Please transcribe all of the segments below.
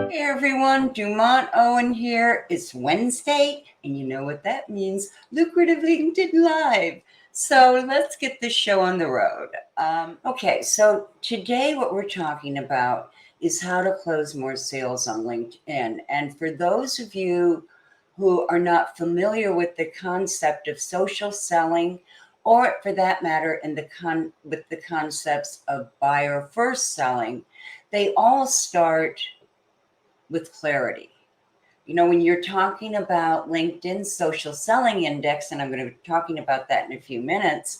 Hey everyone, Dumont Owen here. It's Wednesday, and you know what that means, Lucrative LinkedIn Live. So let's get this show on the road. Okay, so today what we're talking about is how to close more sales on LinkedIn. And for those of you who are not familiar with the concept of social selling, or for that matter, with the concepts of buyer first selling, they all start with clarity. You know, when you're talking about LinkedIn's social selling index, and I'm going to be talking about that in a few minutes,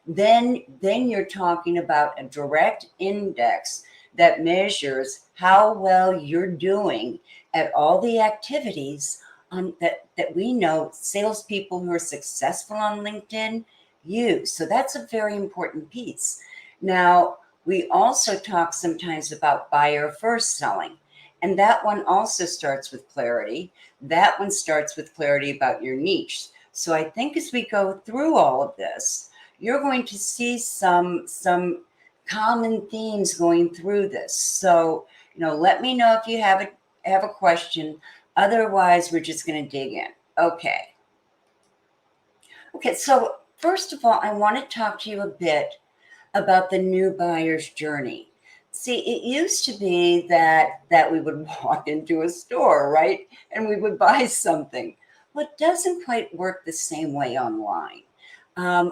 then you're talking about a direct index that measures how well you're doing at all the activities that we know salespeople who are successful on LinkedIn use. So that's a very important piece. Now, we also talk sometimes about buyer first selling. And that one also starts with clarity. That one starts with clarity about your niche. So I think as we go through all of this, you're going to see some common themes going through this. So, let me know if you have a question. Otherwise, we're just going to dig in. Okay. So first of all, I want to talk to you a bit about the new buyer's journey. See, it used to be that we would walk into a store, right? And we would buy something. Well, it doesn't quite work the same way online.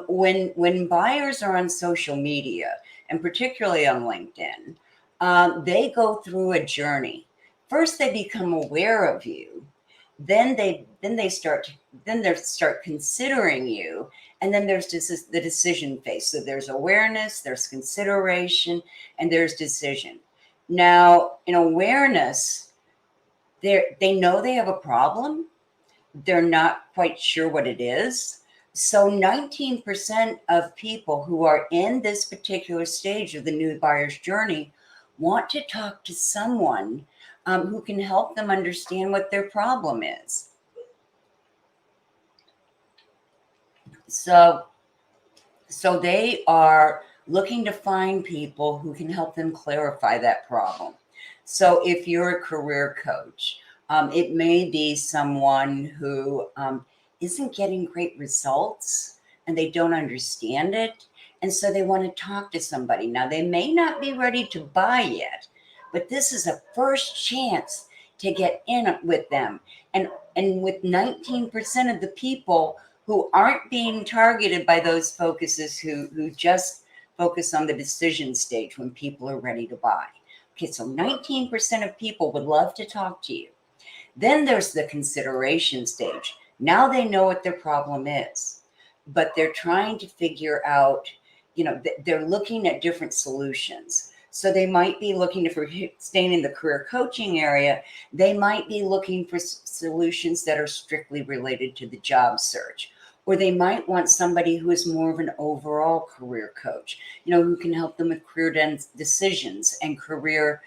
When buyers are on social media, and particularly on LinkedIn, they go through a journey. First, they become aware of you. Then they start considering you, and then there's the decision phase. So there's awareness, there's consideration, and there's decision. Now, in awareness, they know they have a problem. They're not quite sure what it is. So 19% of people who are in this particular stage of the new buyer's journey want to talk to someone who can help them understand what their problem is. So they are looking to find people who can help them clarify that problem. So if you're a career coach, it may be someone who isn't getting great results and they don't understand it. And so they want to talk to somebody. Now, they may not be ready to buy yet, but this is a first chance to get in with them. And with 19% of the people who aren't being targeted by those focuses who just focus on the decision stage when people are ready to buy. Okay, so 19% of people would love to talk to you. Then there's the consideration stage. Now they know what their problem is, but they're trying to figure out, they're looking at different solutions. So they might be looking for staying in the career coaching area. They might be looking for solutions that are strictly related to the job search. Or they might want somebody who is more of an overall career coach, who can help them with career decisions and career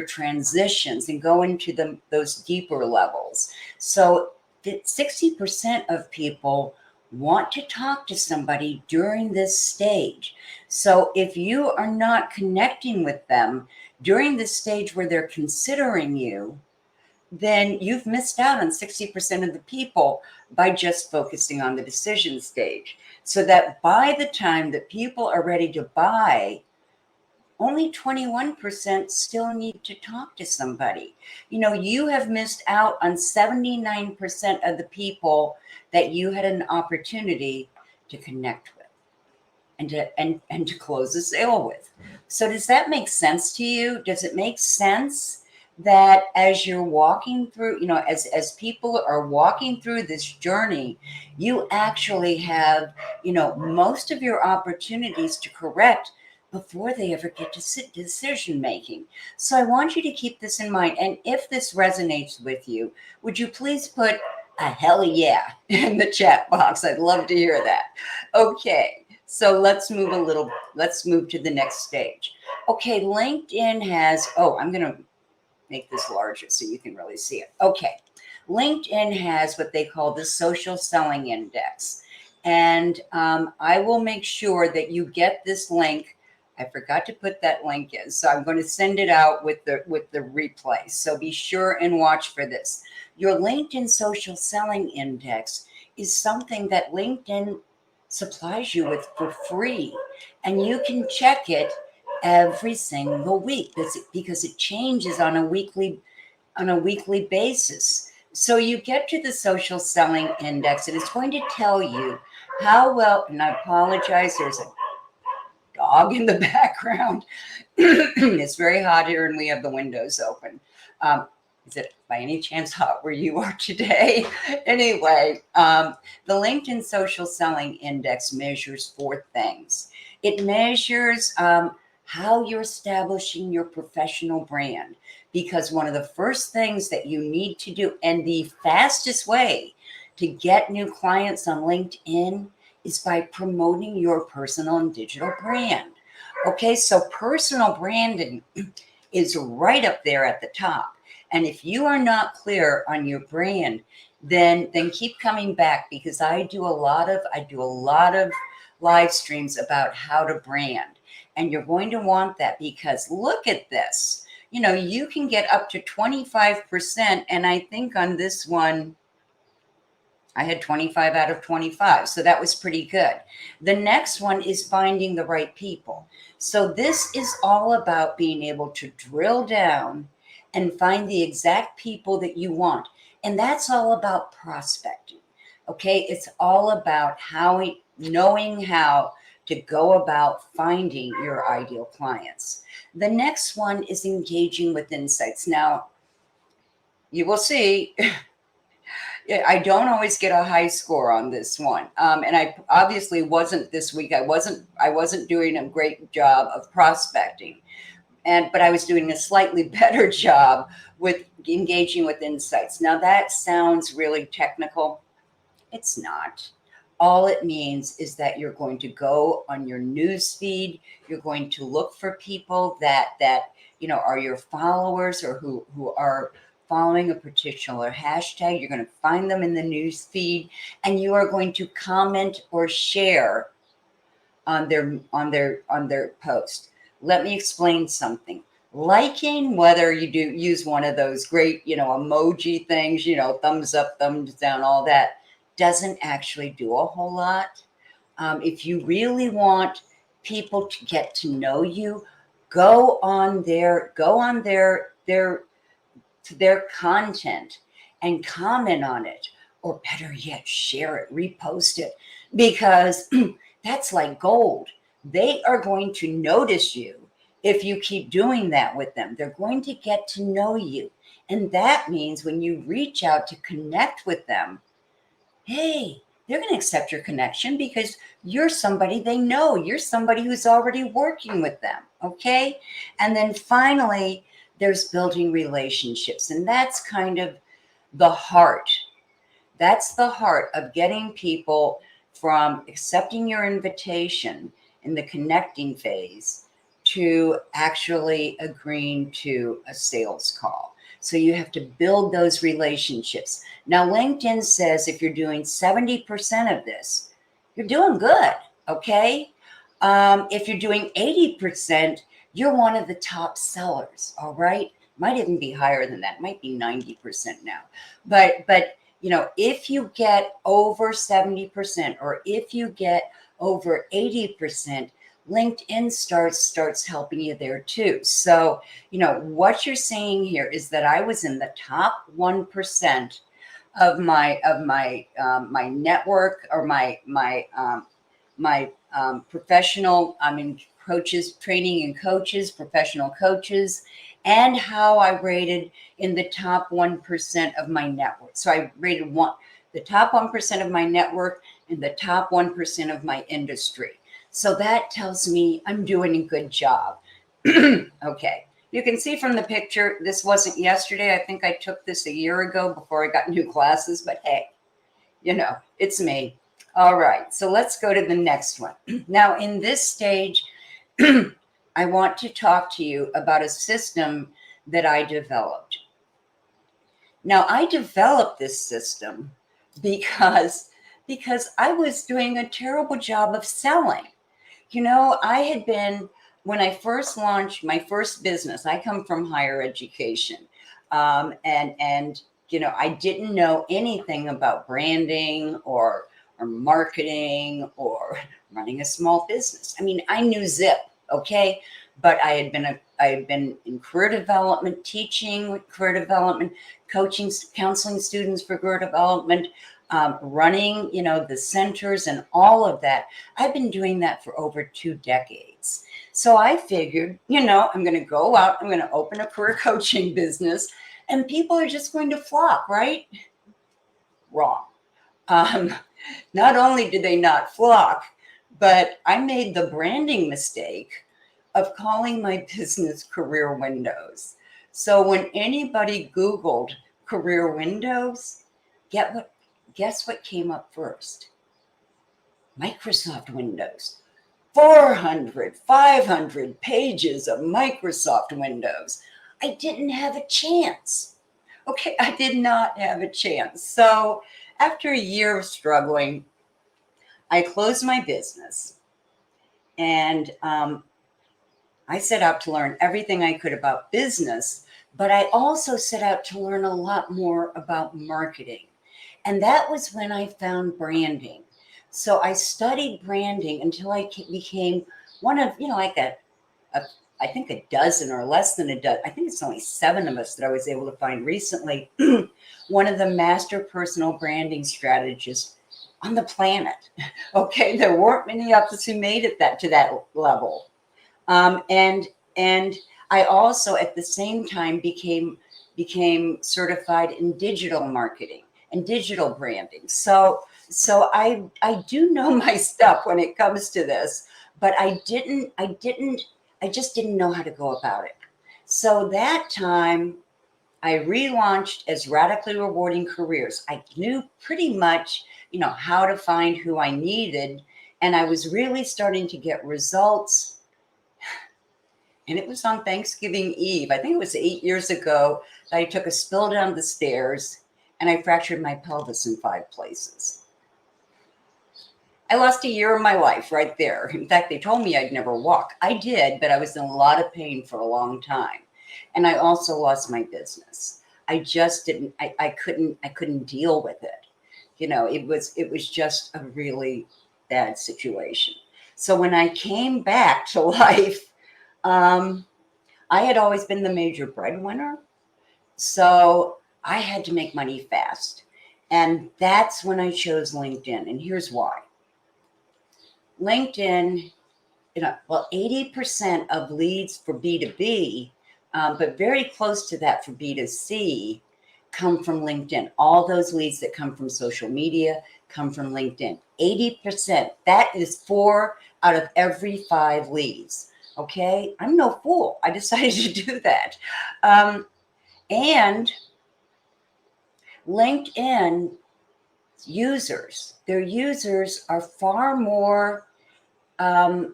transitions and go into those deeper levels. So 60% of people want to talk to somebody during this stage. So if you are not connecting with them during this stage where they're considering you, then you've missed out on 60% of the people by just focusing on the decision stage. So that by the time that people are ready to buy, only 21% still need to talk to somebody. You have missed out on 79% of the people that you had an opportunity to connect with and to close a sale with. So does that make sense to you? Does it make sense that as you're walking through, as people are walking through this journey, you actually have, most of your opportunities to correct before they ever get to decision making. So I want you to keep this in mind. And if this resonates with you, would you please put a hell yeah in the chat box? I'd love to hear that. Okay. So let's move to the next stage. Okay, LinkedIn has, I'm going to make this larger so you can really see it. Okay, LinkedIn has what they call the social selling index. And I will make sure that you get this link I forgot to put that link in. So I'm going to send it out with the replay. So be sure and watch for this. Your LinkedIn social selling index is something that LinkedIn supplies you with for free. And you can check it every single week because it changes on a weekly basis. So you get to the social selling index and it's going to tell you how well, and I apologize, there's a dog in the background. It's very hot here and we have the windows open. Is it by any chance hot where you are today? Anyway, the LinkedIn Social Selling Index measures 4 things. It measures how you're establishing your professional brand, because one of the first things that you need to do, and the fastest way to get new clients on LinkedIn, is by promoting your personal and digital brand. Okay, so personal branding is right up there at the top. And if you are not clear on your brand, then keep coming back, because I do a lot of live streams about how to brand. And you're going to want that, because look at this. You know, you can get up to 25%. And I think on this one, I had 25 out of 25. So that was pretty good. The next one is finding the right people. So this is all about being able to drill down and find the exact people that you want. And that's all about prospecting. Okay. It's all about knowing how to go about finding your ideal clients. The next one is engaging with insights. Now, you will see I don't always get a high score on this one. And I obviously wasn't this week. I wasn't doing a great job of prospecting. But I was doing a slightly better job with engaging with insights. Now that sounds really technical. It's not. All it means is that you're going to go on your news feed. You're going to look for people that are your followers, or who are following a particular hashtag. You're going to find them in the news feed, and you are going to comment or share on their post. Let me explain something. Liking, whether you do use one of those great, emoji things, thumbs up, thumbs down, all that, doesn't actually do a whole lot. If you really want people to get to know you, go on their content and comment on it, or better yet, share it, repost it, because that's like gold. They are going to notice you if you keep doing that with them. They're going to get to know you. And that means when you reach out to connect with them, hey, they're going to accept your connection because you're somebody they know. You're somebody who's already working with them. Okay. And then finally, there's building relationships. And that's kind of the heart. That's the heart of getting people from accepting your invitation in the connecting phase to actually agreeing to a sales call. So you have to build those relationships. Now, LinkedIn says if you're doing 70% of this, you're doing good, okay? If you're doing 80%, you're one of the top sellers, all right? Might even be higher than that. Might be 90% now. But if you get over 70%, or if you get over 80%, LinkedIn starts helping you there too. So, what you're saying here is that I was in the top 1% of my network, or my professional, coaches, training and coaches, professional coaches, and how I rated in the top 1% of my network. So I rated the top 1% of my network and the top 1% of my industry. So that tells me I'm doing a good job. Okay. You can see from the picture, this wasn't yesterday. I think I took this a year ago before I got new glasses, but hey, it's me. All right. So let's go to the next one. Now, in this stage, I want to talk to you about a system that I developed. Now, I developed this system because I was doing a terrible job of selling. I had been when I first launched my first business, I come from higher education. And I didn't know anything about branding or marketing or running a small business. I mean, I knew zip, okay, but I had been in career development, teaching career development, coaching, counseling students for career development, running, the centers and all of that. I've been doing that for over 2 decades. So I figured, I'm going to go out, I'm going to open a career coaching business, and people are just going to flock, right? Wrong. Um, Not only did they not flock, but I made the branding mistake of calling my business Career Windows. So when anybody Googled Career Windows, guess what came up first? Microsoft Windows. 400, 500 pages of Microsoft Windows. I didn't have a chance. Okay, I did not have a chance. So after a year of struggling, I closed my business, and I set out to learn everything I could about business, but I also set out to learn a lot more about marketing. And that was when I found branding. So I studied branding until I became one of, like I think a dozen or less than a dozen. I think it's only 7 of us that I was able to find recently. One of the master personal branding strategists on the planet. Okay, there weren't many of us who made it to that level. And I also at the same time became certified in digital marketing and digital branding. So I do know my stuff when it comes to this, but I just didn't know how to go about it. So that time I relaunched as Radically Rewarding Careers. I knew pretty much, how to find who I needed, and I was really starting to get results. And it was on Thanksgiving Eve. I think it was 8 years ago that I took a spill down the stairs and I fractured my pelvis in 5 places. I lost a year of my life right there. In fact, they told me I'd never walk. I did, but I was in a lot of pain for a long time. And I also lost my business. I just didn't, I couldn't deal with it. It was just a really bad situation. So when I came back to life, I had always been the major breadwinner. So I had to make money fast. And that's when I chose LinkedIn. And here's why. LinkedIn, 80% of leads for B2B, but very close to that for B2C, come from LinkedIn. All those leads that come from social media come from LinkedIn. 80%. That is 4 out of every 5 leads. Okay, I'm no fool. I decided to do that. And LinkedIn their users are far more affluent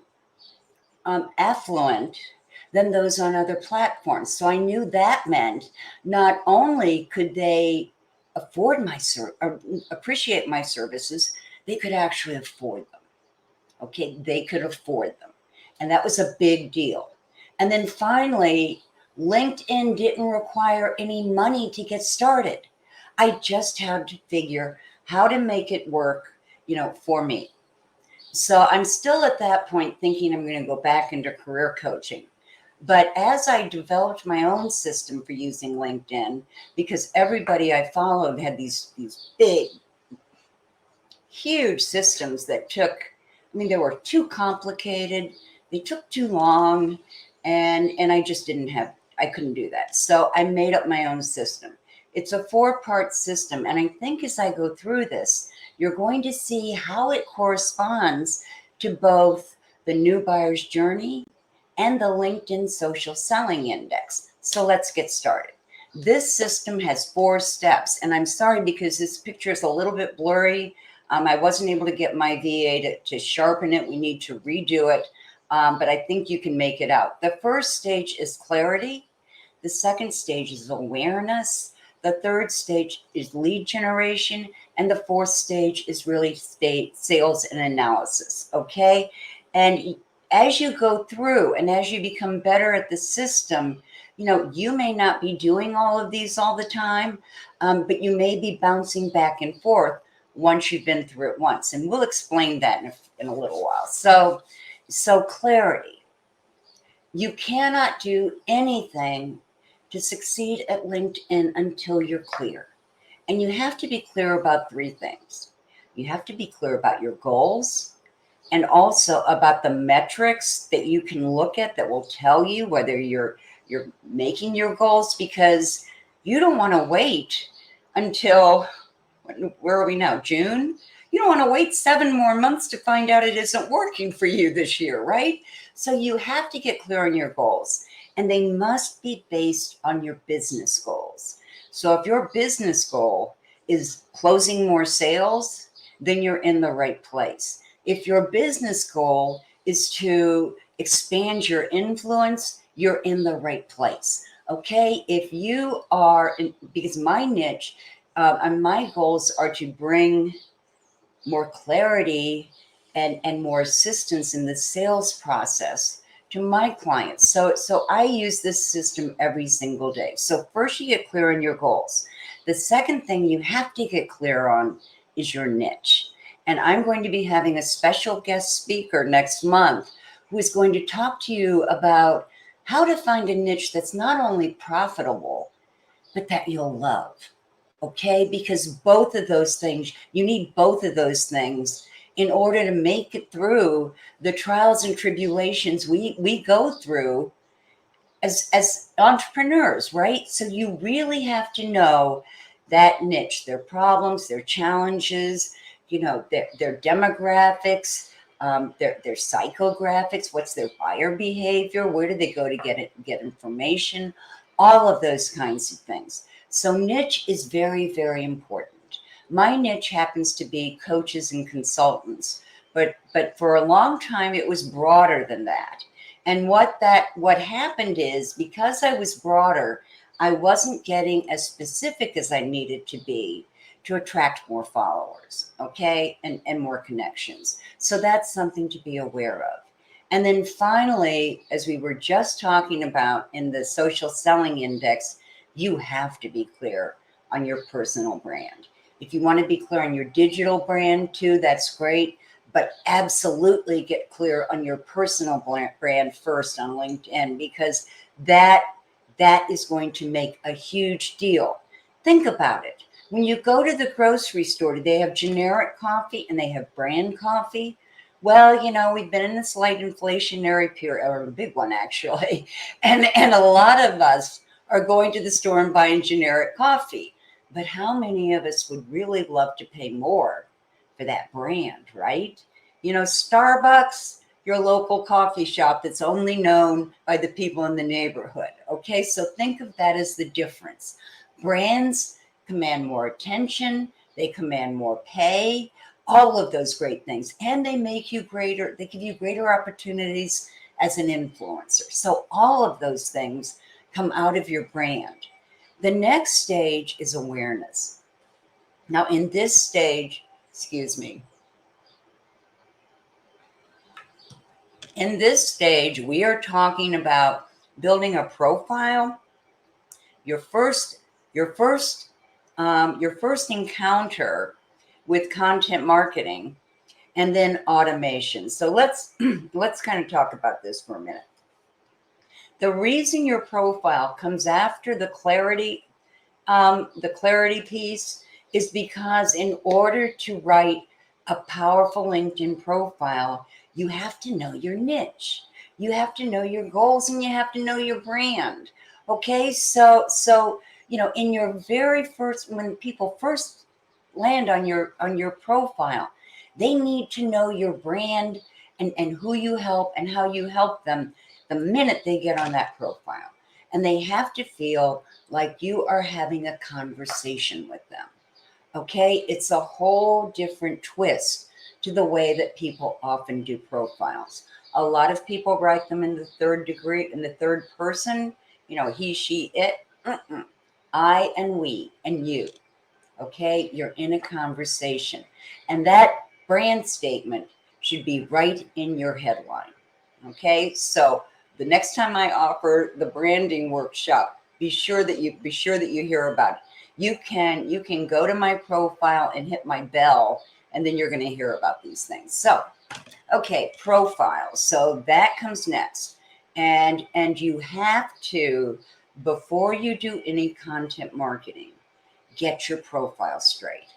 than those on other platforms. So I knew that meant not only could they afford or appreciate my services, they could actually afford them. Okay, they could afford them. And that was a big deal. And then finally, LinkedIn didn't require any money to get started. I just had to figure how to make it work, for me. So I'm still at that point thinking I'm going to go back into career coaching. But as I developed my own system for using LinkedIn, because everybody I followed had these big, huge systems that they were too complicated, they took too long, and I couldn't do that. So I made up my own system. It's a 4-part system. And I think as I go through this, you're going to see how it corresponds to both the new buyer's journey and the LinkedIn Social Selling Index. So let's get started. This system has 4 steps, and I'm sorry because this picture is a little bit blurry. I wasn't able to get my VA to sharpen it. We need to redo it, but I think you can make it out. The first stage is clarity. The second stage is awareness. The third stage is lead generation. And the fourth stage is really sales and analysis, okay? And as you go through and as you become better at the system, you may not be doing all of these all the time, but you may be bouncing back and forth once you've been through it once. And we'll explain that in a little while. So clarity. You cannot do anything to succeed at LinkedIn until you're clear. And you have to be clear about three things. You have to be clear about your goals, and also about the metrics that you can look at that will tell you whether you're making your goals, because you don't want to wait until, where are we now, June? You don't want to wait 7 more months to find out it isn't working for you this year, right? So you have to get clear on your goals, and they must be based on your business goals. So if your business goal is closing more sales, then you're in the right place. If your business goal is to expand your influence, you're in the right place. Okay, if you are, because my niche and my goals are to bring more clarity and more assistance in the sales process to my clients. So I use this system every single day. So first you get clear on your goals. The second thing you have to get clear on is your niche. And I'm going to be having a special guest speaker next month who is going to talk to you about how to find a niche that's not only profitable, but that you'll love. Okay? Because both of those things, you need both of those things in order to make it through the trials and tribulations we go through as entrepreneurs, right? So you really have to know that niche, their problems, their challenges, their demographics, their psychographics, what's their buyer behavior, where do they go to get information, all of those kinds of things. So niche is very, very important. My niche happens to be coaches and consultants, but for a long time it was broader than that. And what happened is, because I was broader, I wasn't getting as specific as I needed to be to attract more followers, okay, and more connections. So that's something to be aware of. And then finally, as we were just talking about in the social selling index, you have to be clear on your personal brand. If you want to be clear on your digital brand too, that's great. But absolutely get clear on your personal brand first on LinkedIn, because that is going to make a huge deal. Think about it. When you go to the grocery store, do they have generic coffee and they have brand coffee? Well, we've been in this light inflationary period, or a big one actually, and a lot of us are going to the store and buying generic coffee. But how many of us would really love to pay more for that brand, right? Starbucks, your local coffee shop that's only known by the people in the neighborhood. Okay, so think of that as the difference. Brands command more attention, they command more pay, all of those great things, and they give you greater opportunities as an influencer. So all of those things come out of your brand. The next stage is awareness. Now, in this stage, in this stage, we are talking about building a profile, your first encounter with content marketing, and then automation. So let's kind of talk about this for a minute. The reason your profile comes after the clarity piece is because in order to write a powerful LinkedIn profile, you have to know your niche. You have to know your goals, and you have to know your brand. Okay, so in your very first, when people first land on your profile, they need to know your brand and who you help and how you help them the minute they get on that profile. And they have to feel like you are having a conversation with them. Okay, it's a whole different twist to the way that people often do profiles. A lot of people write them in the third degree, in the third person, he, she, it. I and we and you. Okay, you're in a conversation. And that brand statement should be right in your headline. Okay, so the next time I offer the branding workshop, be sure that you hear about it. You can go to my profile and hit my bell, and then you're going to hear about these things. So, okay, profile. So that comes next, and you have to, before you do any content marketing, get your profile straight.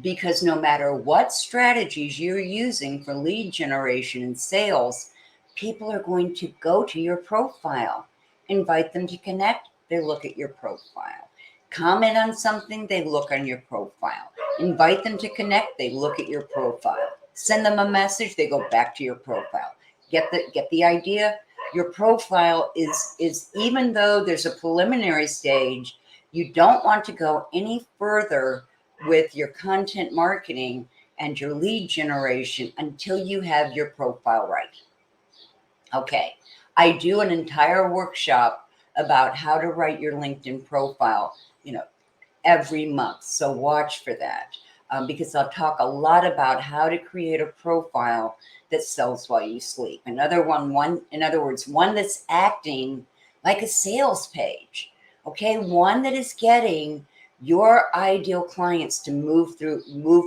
Because no matter what strategies you're using for lead generation and sales, people are going to go to your profile. Invite them to connect, they look at your profile. Comment on something, they look on your profile. Invite them to connect, they look at your profile. Send them a message, they go back to your profile. Get the idea? Your profile is even though there's a preliminary stage, you don't want to go any further with your content marketing and your lead generation until you have your profile right. Okay, I do an entire workshop about how to write your LinkedIn profile, every month. So watch for that, because I'll talk a lot about how to create a profile that sells while you sleep. In other words, one that's acting like a sales page. Okay, one that is getting your ideal clients to move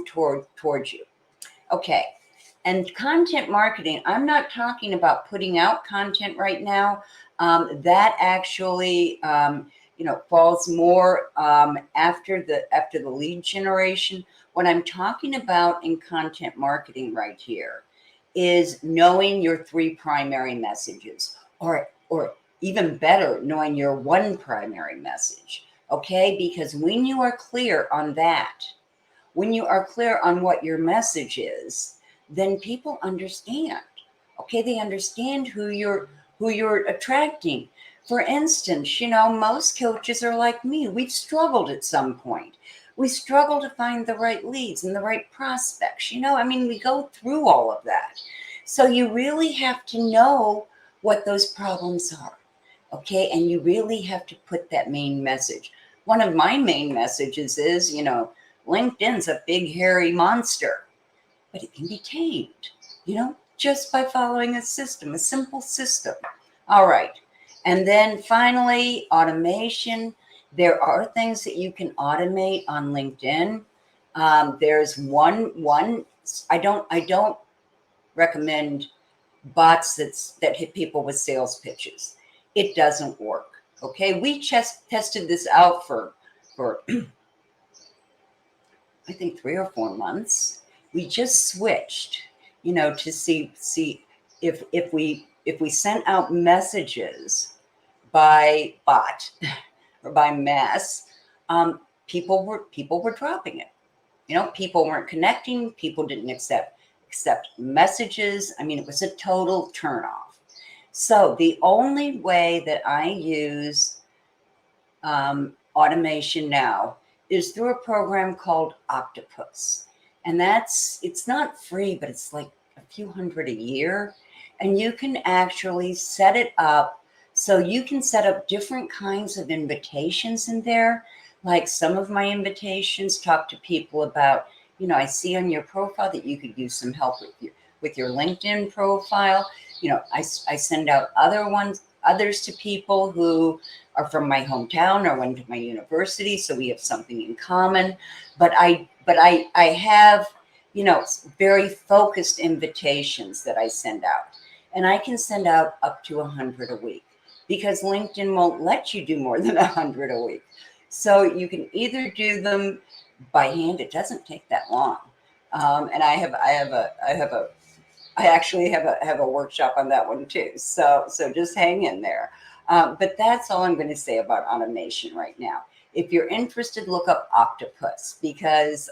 towards you. Okay. And content marketing, I'm not talking about putting out content right now. That actually, falls more after the lead generation. What I'm talking about in content marketing right here is knowing your three primary messages, or even better, knowing your one primary message. Okay, because when you are clear on that, when you are clear on what your message is, then people understand. Okay, they understand who you're attracting. For instance, most coaches are like me. We've struggled at some point. We struggle to find the right leads and the right prospects. We go through all of that. So you really have to know what those problems are. Okay, and you really have to put that main message. One of my main messages is, LinkedIn's a big, hairy monster, but it can be tamed, just by following a simple system. All right. And then finally, automation. There are things that you can automate on LinkedIn. There's one. I don't recommend bots that hit people with sales pitches. It doesn't work. Okay, we just tested this out for I think 3 or 4 months. We just switched, to see if we sent out messages by bot or by mass, people were dropping it. People weren't connecting. People didn't accept messages. It was a total turnoff. So the only way that I use automation now is through a program called Octopus. And it's not free, but it's like a few hundred a year. And you can actually set it up so you can set up different kinds of invitations in there. Like some of my invitations talk to people about, I see on your profile that you could use some help with your LinkedIn profile. I send out others to people who are from my hometown or went to my university, so we have something in common. But I have, very focused invitations that I send out, and I can send out up to 100 a week because LinkedIn won't let you do more than 100 a week. So you can either do them by hand. It doesn't take that long, and I actually have a workshop on that one too. So just hang in there. But that's all I'm going to say about automation right now. If you're interested, look up Octopus because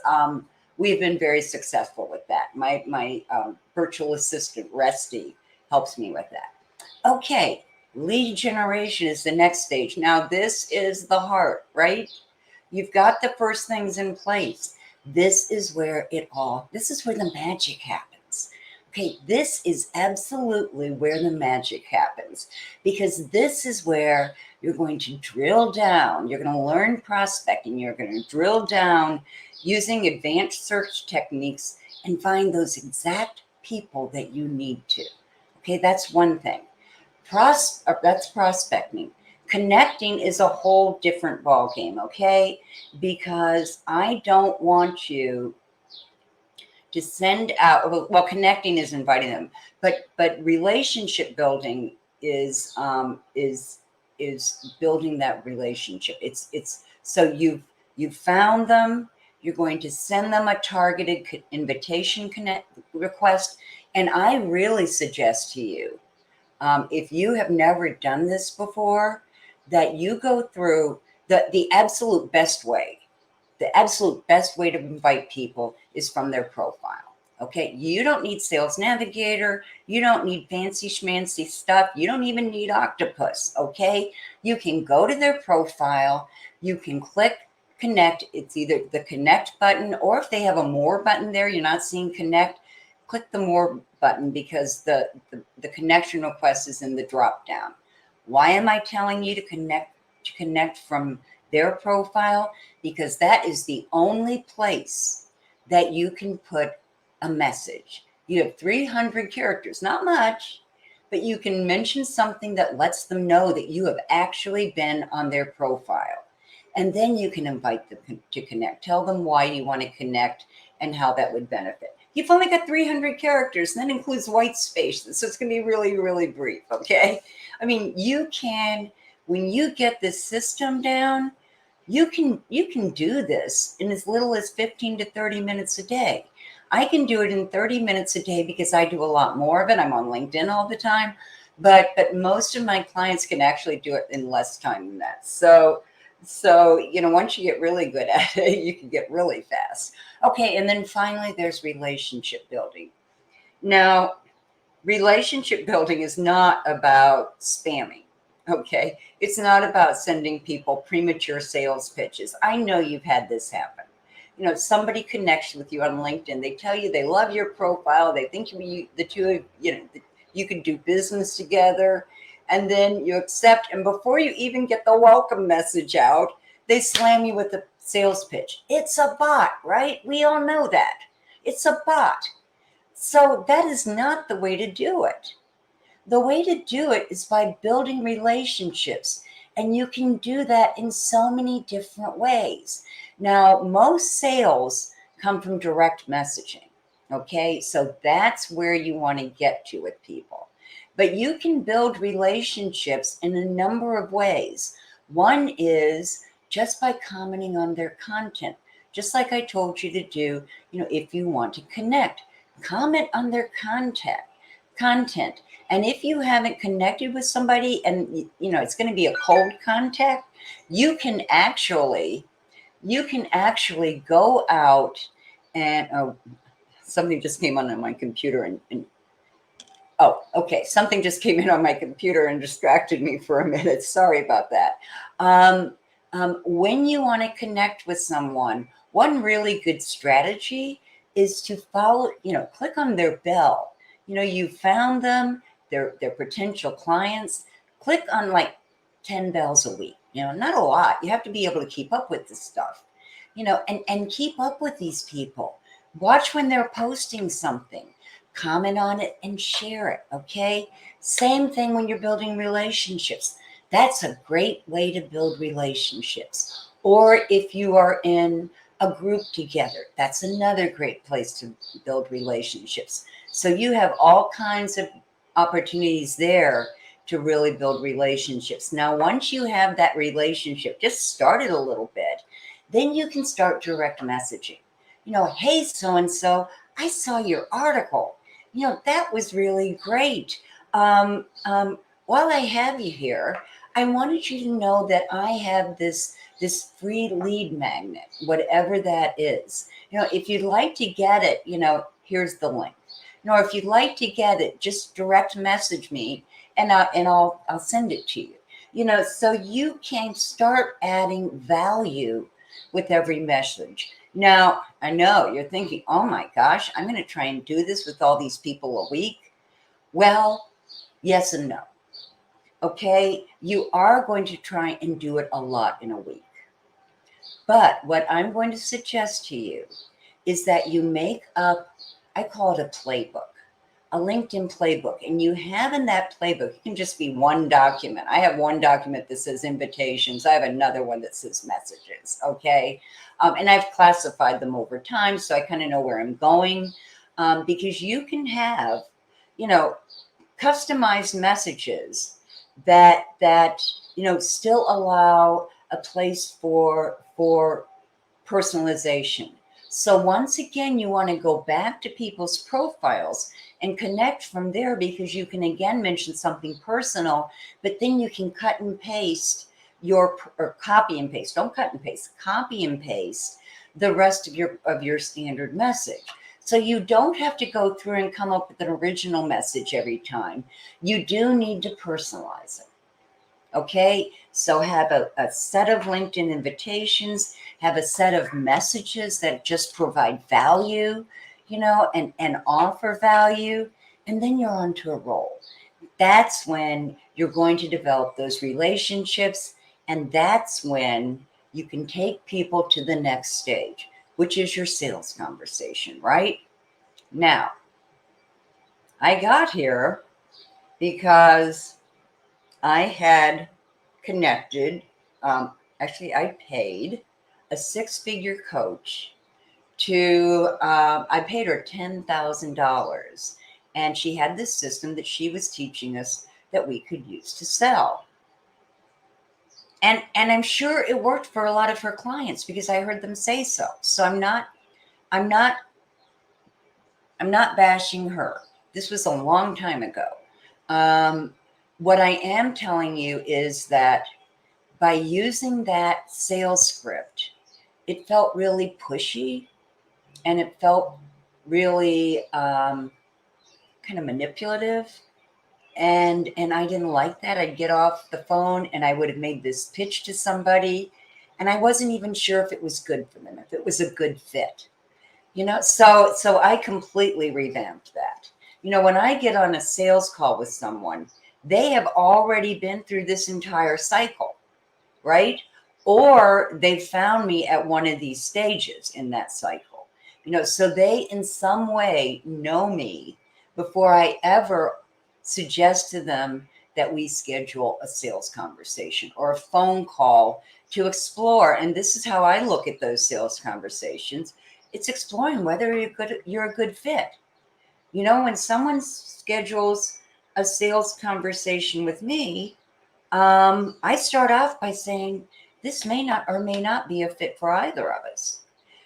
we've been very successful with that. My virtual assistant, Resty, helps me with that. Okay, lead generation is the next stage. Now, this is the heart, right? You've got the first things in place. This is where the magic happens. Okay, this is absolutely where the magic happens because this is where you're going to drill down. You're going to learn prospecting. You're going to drill down using advanced search techniques and find those exact people that you need to. Okay, that's one thing. That's prospecting. Connecting is a whole different ballgame, okay? Because I don't want you to send out, well, connecting is inviting them, but relationship building is building that relationship. It's so you've found them. You're going to send them a targeted invitation connect request, and I really suggest to you, if you have never done this before, that you go through the absolute best way. The absolute best way to invite people is from their profile. Okay, you don't need Sales Navigator. You don't need fancy schmancy stuff. You don't even need Octopus. Okay, you can go to their profile. You can click connect. It's either the connect button, or if they have a more button there, you're not seeing connect, click the more button, because the connection request is in the drop down. Why am I telling you to connect from their profile? Because that is the only place that you can put a message. You have 300 characters, not much, but you can mention something that lets them know that you have actually been on their profile. And then you can invite them to connect. Tell them why you want to connect and how that would benefit. You've only got 300 characters, and that includes white space. So it's going to be really, really brief, okay? I mean, you can, when you get this system down, you can do this in as little as 15 to 30 minutes a day. I can do it in 30 minutes a day because I do a lot more of it. I'm on LinkedIn all the time, but most of my clients can actually do it in less time than that. So once you get really good at it, you can get really fast. Okay, and then finally there's relationship building. Now, relationship building is not about spamming. Okay, it's not about sending people premature sales pitches. I know you've had this happen. Somebody connects with you on LinkedIn. They tell you they love your profile. They think the two of you can do business together, and then you accept. And before you even get the welcome message out, they slam you with a sales pitch. It's a bot, right? We all know that. It's a bot. So that is not the way to do it. The way to do it is by building relationships. And you can do that in so many different ways. Now, most sales come from direct messaging. Okay, so that's where you want to get to with people. But you can build relationships in a number of ways. One is just by commenting on their content, just like I told you to do, if you want to connect, comment on their content. And if you haven't connected with somebody and it's going to be a cold contact, you can actually go out and something just came on my computer and oh, okay, something just came in on my computer and distracted me for a minute. Sorry about that. When you want to connect with someone, one really good strategy is to click on their bell. You found them, they're potential clients. Click on like 10 bells a week. Not a lot. You have to be able to keep up with this stuff. And keep up with these people. Watch when they're posting something. Comment on it and share it, okay? Same thing when you're building relationships. That's a great way to build relationships. Or if you are in a group together, that's another great place to build relationships. So you have all kinds of opportunities there to really build relationships. Now, once you have that relationship just started a little bit, then you can start direct messaging. Hey, so-and-so, I saw your article. That was really great. While I have you here, I wanted you to know that I have this free lead magnet, whatever that is. If you'd like to get it, here's the link. If you'd like to get it, just direct message me and I'll send it to you. So you can start adding value with every message. Now, I know you're thinking, oh my gosh, I'm going to try and do this with all these people a week. Well, yes and no. Okay, you are going to try and do it a lot in a week. But what I'm going to suggest to you is that you make up, I call it a playbook. a LinkedIn playbook, and you have in that playbook, it can just be one document. I have one document that says invitations. I have another one that says messages. Okay. And I've classified them over time, so I kind of know where I'm going, because you can have, you know, customized messages that still allow a place for personalization. So once again, you want to go back to people's profiles and connect from there, because you can again mention something personal, but then you can cut and paste or copy and paste. Don't cut and paste, copy and paste the rest of your standard message. So you don't have to go through and come up with an original message every time. You do need to personalize it. Okay, so have a set of LinkedIn invitations, have a set of messages that just provide value, and offer value, and then you're onto a roll. That's when you're going to develop those relationships, and that's when you can take people to the next stage, which is your sales conversation, right? Now, I got here because I had connected. Actually, I paid a six-figure coach I paid her $10,000. And she had this system that she was teaching us that we could use to sell. And I'm sure it worked for a lot of her clients because I heard them say so. So I'm not bashing her. This was a long time ago. What I am telling you is that by using that sales script, it felt really pushy, and it felt really kind of manipulative. And I didn't like that. I'd get off the phone and I would have made this pitch to somebody, and I wasn't even sure if it was good for them, if it was a good fit. So I completely revamped that. When I get on a sales call with someone, they have already been through this entire cycle, right? Or they found me at one of these stages in that cycle. So they in some way know me before I ever suggest to them that we schedule a sales conversation or a phone call to explore. And this is how I look at those sales conversations. It's exploring whether you're a good fit. When someone schedules a sales conversation with me, I start off by saying, this may not or may not be a fit for either of us.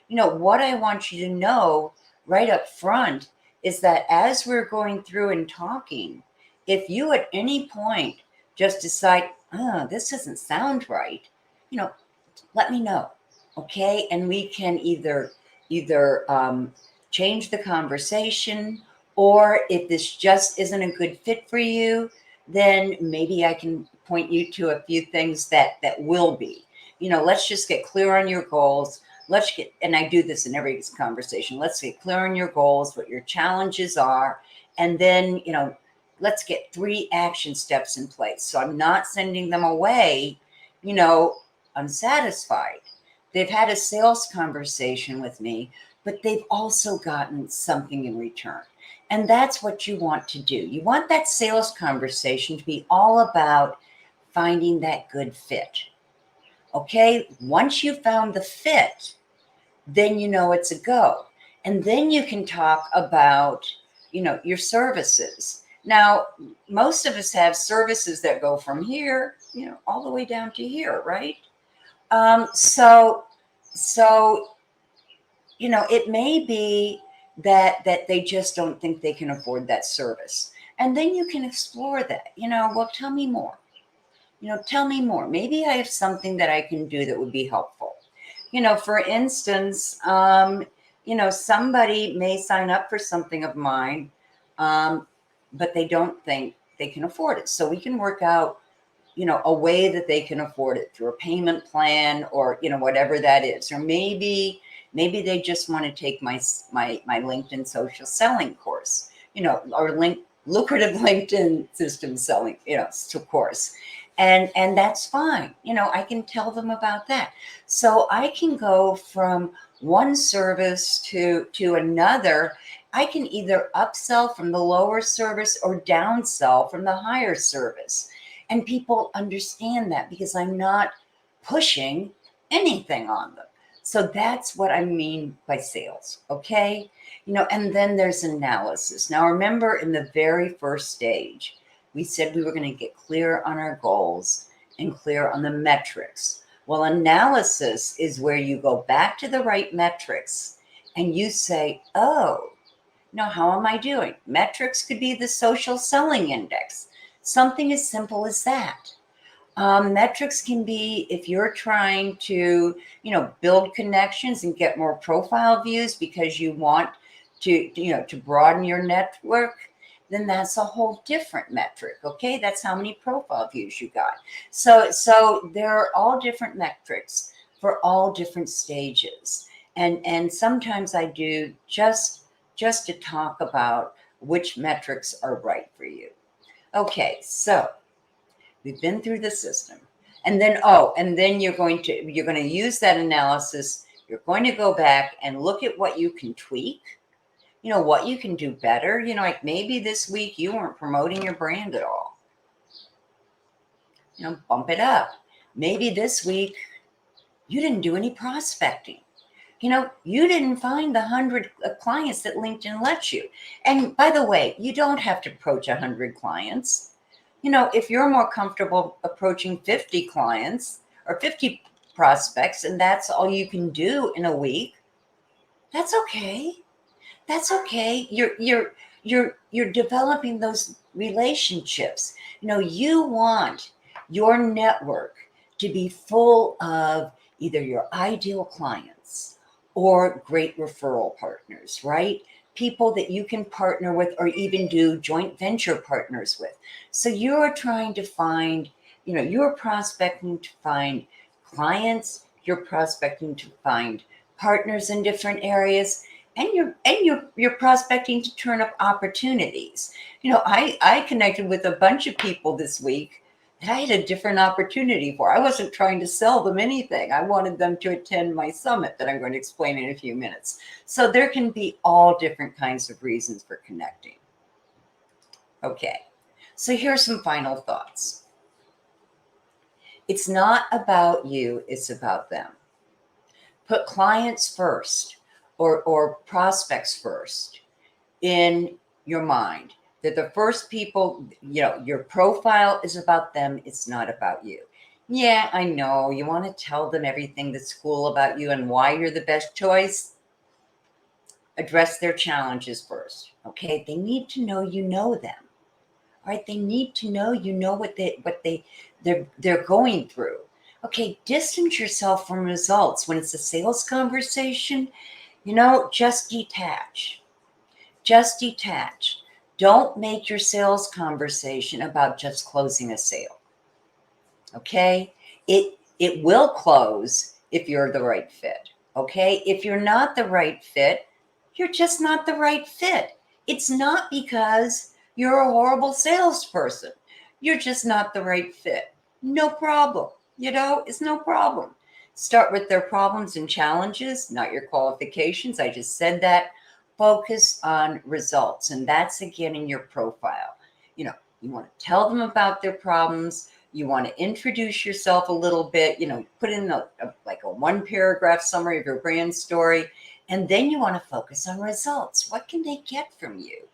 What I want you to know right up front is that as we're going through and talking, if you at any point just decide, oh, this doesn't sound right, let me know. Okay. And we can either change the conversation, or if this just isn't a good fit for you, then maybe I can point you to a few things that will be. Let's just get clear on your goals. And I do this in every conversation. Let's get clear on your goals, what your challenges are, and then, let's get 3 action steps in place. So I'm not sending them away, unsatisfied. They've had a sales conversation with me, but they've also gotten something in return. And that's what you want to do. You want that sales conversation to be all about finding that good fit. Okay, once you found the fit, then it's a go. And then you can talk about, your services. Now, most of us have services that go from here, all the way down to here, right? So, it may be that they just don't think they can afford that service. And then you can explore that, well, tell me more. Tell me more. Maybe I have something that I can do that would be helpful. For instance, somebody may sign up for something of mine, but they don't think they can afford it. So we can work out, a way that they can afford it through a payment plan, or, whatever that is. Or maybe they just want to take my LinkedIn social selling course, or lucrative LinkedIn system selling, course. And that's fine. I can tell them about that. So I can go from one service to another. I can either upsell from the lower service or downsell from the higher service. And people understand that because I'm not pushing anything on them. So that's what I mean by sales. Okay. And then there's analysis. Now, remember, in the very first stage, we said we were going to get clear on our goals and clear on the metrics. Well, analysis is where you go back to the right metrics and you say, oh, now how am I doing? Metrics could be the social selling index, something as simple as that. Metrics can be if you're trying to, build connections and get more profile views because you want to broaden your network, then that's a whole different metric. Okay, that's how many profile views you got. So there are all different metrics for all different stages, and sometimes I do just to talk about which metrics are right for you. Okay, so we've been through the system. And then you're going to use that analysis. You're going to go back and look at what you can tweak, what you can do better. Like maybe this week you weren't promoting your brand at all. Bump it up. Maybe this week you didn't do any prospecting. You didn't find the 100 clients that LinkedIn lets you. And by the way, you don't have to approach 100 clients. If you're more comfortable approaching 50 clients or 50 prospects, and that's all you can do in a week, that's okay. That's okay. You're developing those relationships. You want your network to be full of either your ideal clients or great referral partners, right? People that you can partner with or even do joint venture partners with. So you're trying to find, you're prospecting to find clients, you're prospecting to find partners in different areas, and you're prospecting to turn up opportunities. I connected with a bunch of people this week that I had a different opportunity for. I wasn't trying to sell them anything. I wanted them to attend my summit that I'm going to explain in a few minutes. So there can be all different kinds of reasons for connecting. Okay, so here's some final thoughts. It's not about you, it's about them. Put clients first or prospects first in your mind. That the first people, your profile is about them. It's not about you. Yeah, I know you want to tell them everything that's cool about you and why you're the best choice. Address their challenges first. Okay, they need to know you know them. All right, they need to know you know what they're going through. Okay, distance yourself from results. When it's a sales conversation, just detach. Just detach. Don't make your sales conversation about just closing a sale. Okay? It will close if you're the right fit. Okay? If you're not the right fit, you're just not the right fit. It's not because you're a horrible salesperson. You're just not the right fit. No problem. It's no problem. Start with their problems and challenges, not your qualifications. I just said that. Focus on results. And that's again in your profile. You want to tell them about their problems. You want to introduce yourself a little bit, put in a 1-paragraph summary of your brand story. And then you want to focus on results. What can they get from you?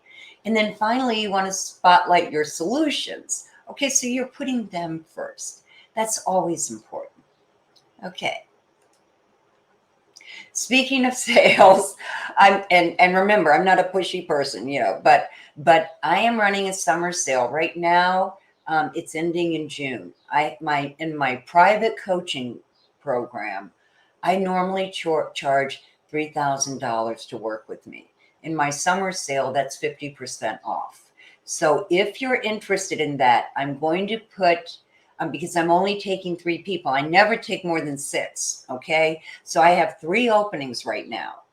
And then finally, you want to spotlight your solutions. Okay, so you're putting them first. That's always important. Okay. Speaking of sales, and remember, I'm not a pushy person, but I am running a summer sale right now. It's ending in June. In my private coaching program, I normally charge $3,000 to work with me. In my summer sale, that's 50% off. So if you're interested in that, I'm going to put, because I'm only taking 3 people. I never take more than 6. Okay. So I have 3 openings right now.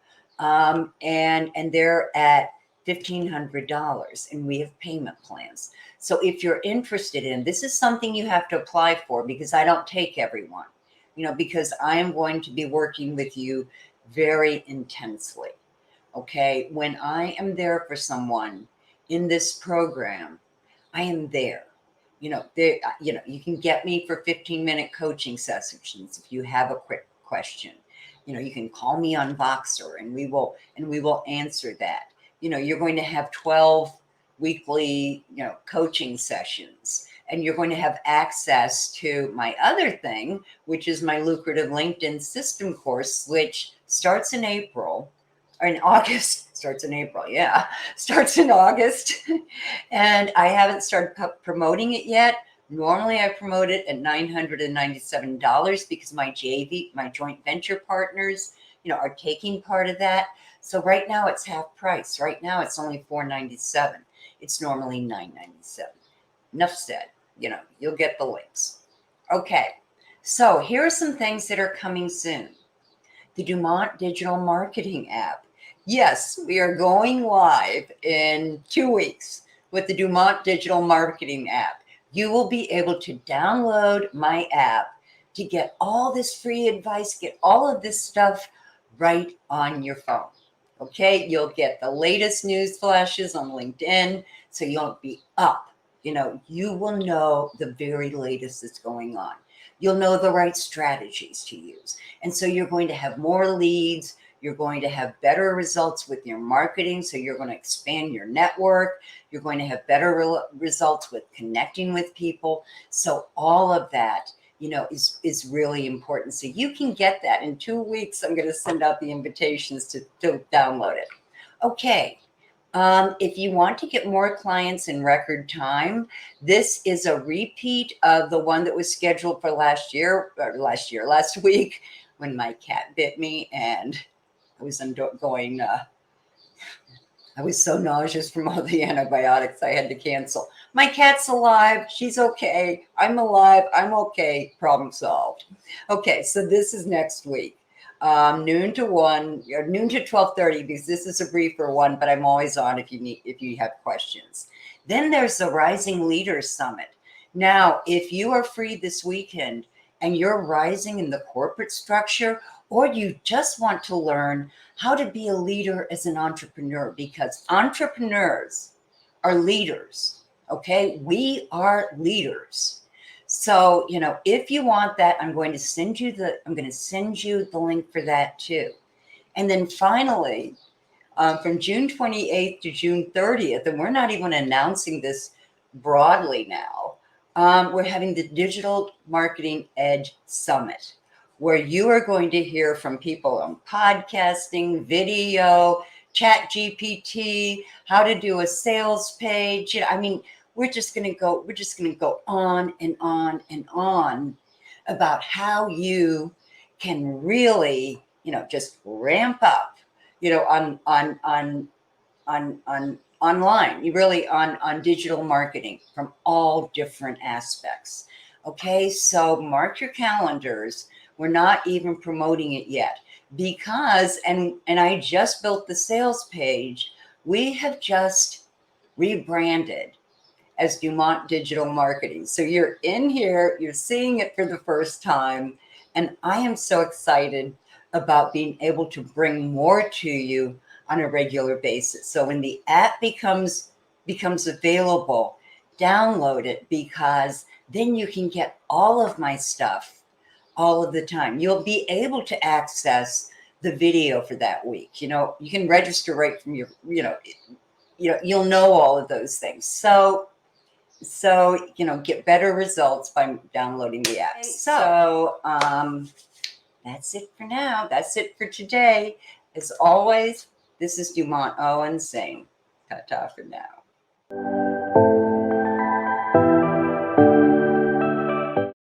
And they're at $1,500 and we have payment plans. So if you're interested in, this is something you have to apply for because I don't take everyone, because I am going to be working with you very intensely. Okay. When I am there for someone in this program, I am there. You can get me for 15-minute coaching sessions if you have a quick question. You can call me on Voxer and we will answer that. You're going to have 12 weekly, coaching sessions, and you're going to have access to my other thing, which is my lucrative LinkedIn system course, which starts in April or in August, starts in April. Yeah, starts in August. And I haven't started promoting it yet. Normally I promote it at $997 because my joint venture partners, are taking part of that. So right now it's half price. Right now it's only $497. It's normally $997. Enough said. You'll get the links. Okay. So here are some things that are coming soon. The Dumont Digital Marketing app. Yes, we are going live in 2 weeks with the Dumont Digital Marketing app. You will be able to download my app to get all this free advice, get all of this stuff right on your phone. Okay, you'll get the latest news flashes on LinkedIn, so you'll be up. You will know the very latest that's going on. You'll know the right strategies to use. And so you're going to have more leads. You're going to have better results with your marketing. So you're going to expand your network. You're going to have better results with connecting with people. So all of that, is really important. So you can get that in 2 weeks. I'm going to send out the invitations to download it. Okay. If you want to get more clients in record time, this is a repeat of the one that was scheduled for last week, when my cat bit me and I was I was so nauseous from all the antibiotics I had to cancel. My cat's alive. She's okay. I'm alive. I'm okay. Problem solved. Okay, so this is next week. Noon to 1, or noon to 12:30, because this is a briefer one, but I'm always on if you have questions. Then there's the Rising Leaders Summit. Now, if you are free this weekend and you're rising in the corporate structure, or you just want to learn how to be a leader as an entrepreneur, because entrepreneurs are leaders. Okay, we are leaders. So, if you want that, I'm going to send you the link for that too. And then finally, from June 28th to June 30th, and we're not even announcing this broadly now, we're having the Digital Marketing Edge Summit, where you are going to hear from people on podcasting, video, chat GPT, how to do a sales page. We're just going to go on and on and on about how you can really, just ramp up, on online, you really on digital marketing from all different aspects. Okay, so mark your calendars. We're not even promoting it yet because, and I just built the sales page. We have just rebranded as Dumont Digital Marketing. So you're in here, you're seeing it for the first time, and I am so excited about being able to bring more to you on a regular basis. So when the app becomes available, download it, because then you can get all of my stuff all of the time. You'll be able to access the video for that week. You can register right from your, you'll know all of those things. So get better results by downloading the app. So that's it for now. That's it for today. As always, this is Dumont Owens saying ta-ta for now.